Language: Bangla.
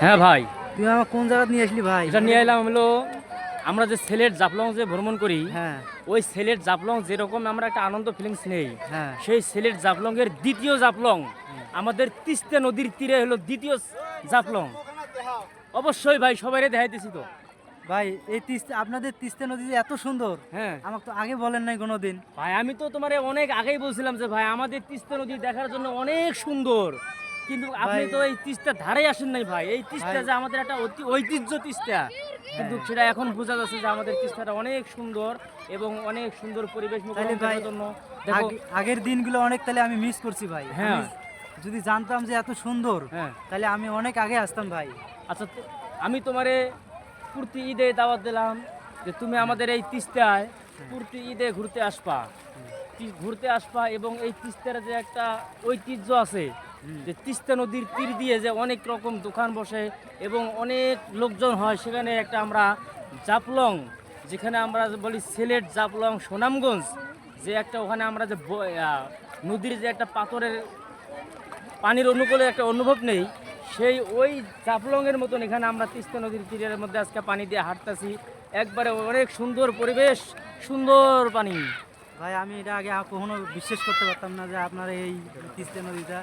হ্যাঁ ভাই, তুই আমার কোন জায়গা নিয়ে আসলি ভাই? এটা নিয়ে এলাম হলো আমরা যে সিলেট জাফলং যে ভ্রমণ করি, হ্যাঁ ওই সিলেট জাফলং যেরকম আমরা একটা আনন্দ ফিলিংস নেই, হ্যাঁ। সেই সিলেট জাফলং এর দ্বিতীয় জাফলং আমাদের তিস্তা নদীর তীরে হলো দ্বিতীয় জাফলং। অবশ্যই ভাই, সবাই দেখাইতেছি তো। ভাই এই তিস্তা, আপনাদের তিস্তা নদী যে এত সুন্দর, হ্যাঁ আমাকে তো আগে বলেন নাই কোনোদিন। ভাই, আমি তো তোমারে অনেক আগেই বলছিলাম যে ভাই আমাদের তিস্তা নদী দেখার জন্য অনেক সুন্দর, কিন্তু আপনি ভাই- তো এই তিস্তার ধারে আসেন নাই ভাই। এই তিস্তা ভাই- যে আমাদের একটা ঐতিহ্য তিস্তা, কিন্তু সেটা এখন বোঝা যাচ্ছে যে আমাদের তিস্তাটা অনেক সুন্দর এবং অনেক সুন্দর পরিবেশ তাহলে ভাই দেখার জন্য। দেখো, আগের দিনগুলো অনেক তাহলে আমি মিস করছি ভাই। হ্যাঁ। আমি যদি জানতাম যে এত সুন্দর, হ্যাঁ তাহলে আমি অনেক আগে আসতাম ভাই। আচ্ছা, আমি তোমারে প্রতি ঈদে দাওয়াত দিলাম যে তুমি আমাদের এই তিস্তায় প্রতি ঈদে ঘুরতে আসবা, ঘুরতে আসবা। এবং এই তিস্তার যে একটা ঐতিহ্য আছে, যে তিস্তা নদীর তীর দিয়ে যে অনেক রকম দোকান বসে এবং অনেক লোকজন হয়, সেখানে একটা আমরা জাফলং, যেখানে আমরা বলি সিলেট জাফলং সুনামগঞ্জ, যে একটা ওখানে আমরা যে নদীর যে একটা পাথরের পানির অনুকূলে একটা অনুভব নেই, সেই ওই জাফলংয়ের মতন এখানে আমরা তিস্তা নদীর তীরের মধ্যে আজকে পানি দিয়ে হাঁটতেছি। একবারে অনেক সুন্দর পরিবেশ, সুন্দর পানি। ভাই আমি এটা আগে কখনো বিশ্বাস করতে পারতাম না যে আপনার এই তিস্তা নদীটা